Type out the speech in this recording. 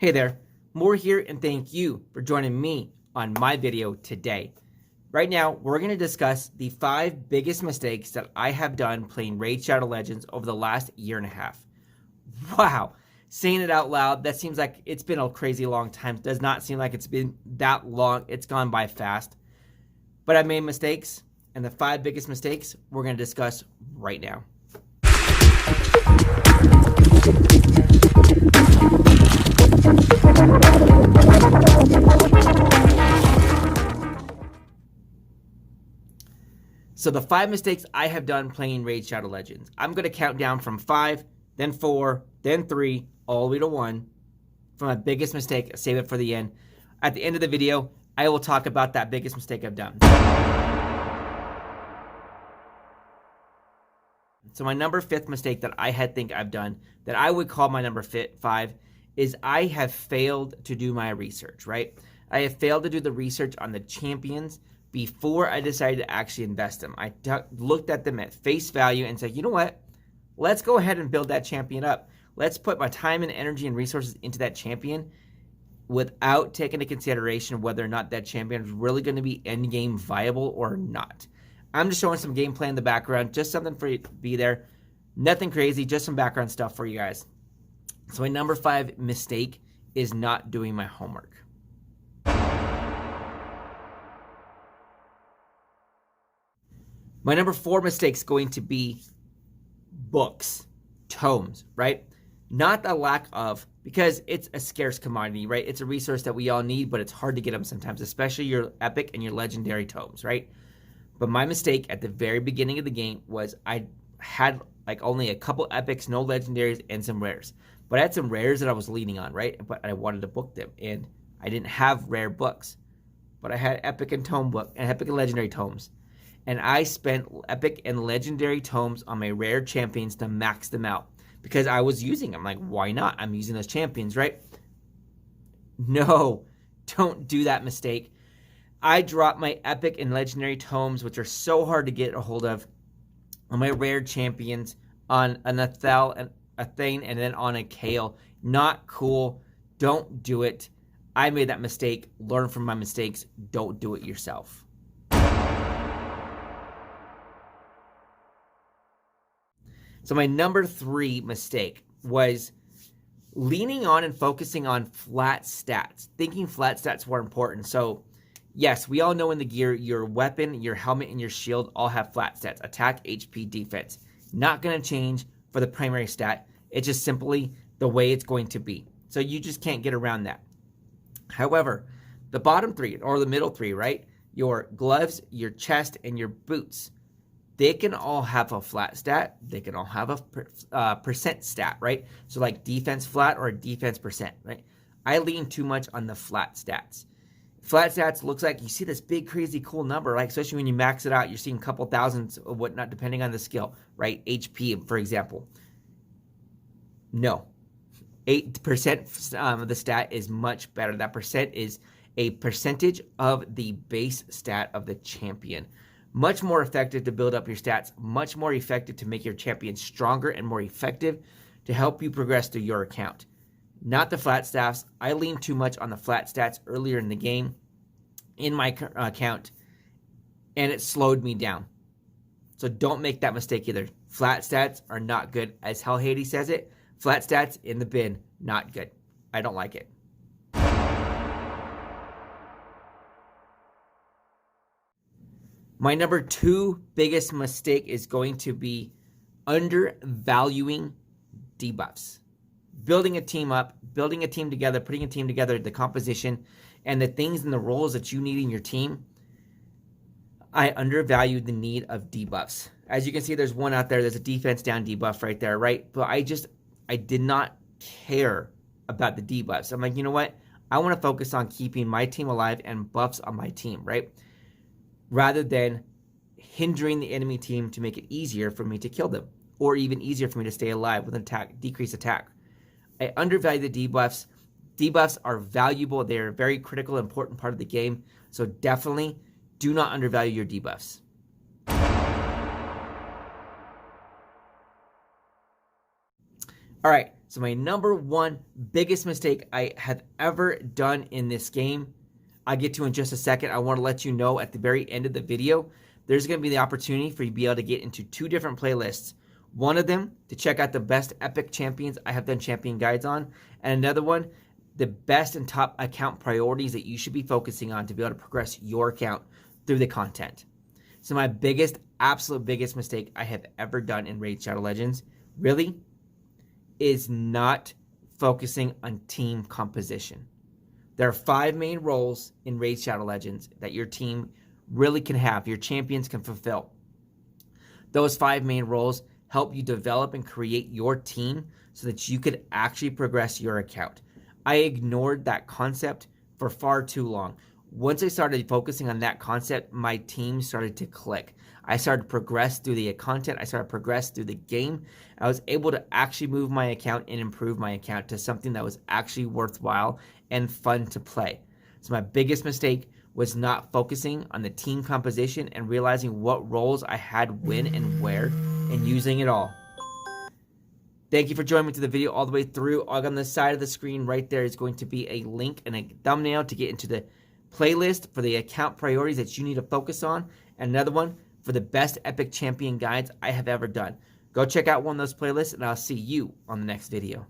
Hey there, Moore here, and thank you for joining me on my video today. Right now, we're going to discuss the 5 biggest mistakes that I have done playing Raid Shadow Legends over the last year and a half. Wow, saying it out loud, that seems like it's been a crazy long time. Does not seem like it's been that long. It's gone by fast. But I've made mistakes, and the 5 biggest mistakes we're going to discuss right now. So the 5 mistakes I have done playing Raid Shadow Legends. I'm going to count down from 5, then 4, then 3, all the way to 1. For my biggest mistake, save it for the end. At the end of the video, I will talk about that biggest mistake I've done. So my number 5th mistake that I think I've done, that I would call my number 5, is I have failed to do my research, right? I have failed to do the research on the champions before I decided to actually invest them. I looked at them at face value and said, you know what? Let's go ahead and build that champion up. Let's put my time and energy and resources into that champion without taking into consideration whether or not that champion is really going to be endgame viable or not. I'm just showing some gameplay in the background, just something for you to be there. Nothing crazy, just some background stuff for you guys. So my number 5 mistake is not doing my homework. My number 4 mistake is going to be books, tomes, right? Not the lack of, because it's a scarce commodity, right? It's a resource that we all need, but it's hard to get them sometimes, especially your epic and your legendary tomes, right? But my mistake at the very beginning of the game was I had like only a couple epics, no legendaries, and some rares. But I had some rares that I was leaning on, right? But I wanted to book them, and I didn't have rare books. But I had epic and tome book, and epic and legendary tomes. And I spent epic and legendary tomes on my rare champions to max them out because I was using them. Like, why not? I'm using those champions, right? No, don't do that mistake. I dropped my epic and legendary tomes, which are so hard to get a hold of, on my rare champions, on an Athel and a Thane, and then on a Kale. Not cool. Don't do it. I made that mistake. Learn from my mistakes. Don't do it yourself. So my number 3 mistake was leaning on and focusing on flat stats, thinking flat stats were important. So yes, we all know in the gear, your weapon, your helmet, and your shield all have flat stats: attack, HP, defense. Not going to change for the primary stat. It's just simply the way it's going to be. So you just can't get around that. However, the bottom 3, or the middle 3, right? Your gloves, your chest, and your boots, they can all have a flat stat. They can all have a percent stat, right? So like defense flat or defense percent, right? I lean too much on the flat stats. Flat stats looks like you see this big, crazy, cool number, like especially when you max it out, you're seeing a couple thousands or whatnot, depending on the skill, right? HP, for example. No. 8% of the stat is much better. That percent is a percentage of the base stat of the champion. Much more effective to build up your stats, much more effective to make your champion stronger and more effective to help you progress through your account. Not the flat stats. I leaned too much on the flat stats earlier in the game in my account, and it slowed me down. So don't make that mistake either. Flat stats are not good. As Hell Hades says it, flat stats in the bin, not good. I don't like it. My number 2 biggest mistake is going to be undervaluing debuffs. Building a team up, building a team together, putting a team together, the composition, and the things and the roles that you need in your team. I undervalued the need of debuffs. As you can see, there's one out there. There's a defense down debuff right there, right? But I did not care about the debuffs. I'm like, you know what? I want to focus on keeping my team alive and buffs on my team, right? Rather than hindering the enemy team to make it easier for me to kill them, or even easier for me to stay alive with an attack, decrease attack. I undervalue the debuffs. Debuffs are valuable. They're a very critical, important part of the game. So definitely do not undervalue your debuffs. All right, So my number one biggest mistake I have ever done in this game, I get to in just a second. I want to let you know at the very end of the video, there's going to be the opportunity for you to be able to get into 2 different playlists. One of them to check out the best epic champions I have done champion guides on, and another one, the best and top account priorities that you should be focusing on to be able to progress your account through the content. So my biggest, absolute biggest mistake I have ever done in Raid Shadow Legends, really, is not focusing on team composition. There are 5 main roles in Raid Shadow Legends that your team really can have, your champions can fulfill. Those 5 main roles help you develop and create your team so that you could actually progress your account. I ignored that concept for far too long. Once I started focusing on that concept, my team started to click. I started to progress through the content. I started to progress through the game. I was able to actually move my account and improve my account to something that was actually worthwhile and fun to play. So my biggest mistake was not focusing on the team composition and realizing what roles I had when and where and using it all. Thank you for joining me to the video all the way through. On the side of the screen right there is going to be a link and a thumbnail to get into the playlist for the account priorities that you need to focus on, and another one for the best epic champion guides I have ever done. Go check out one of those playlists, and I'll see you on the next video.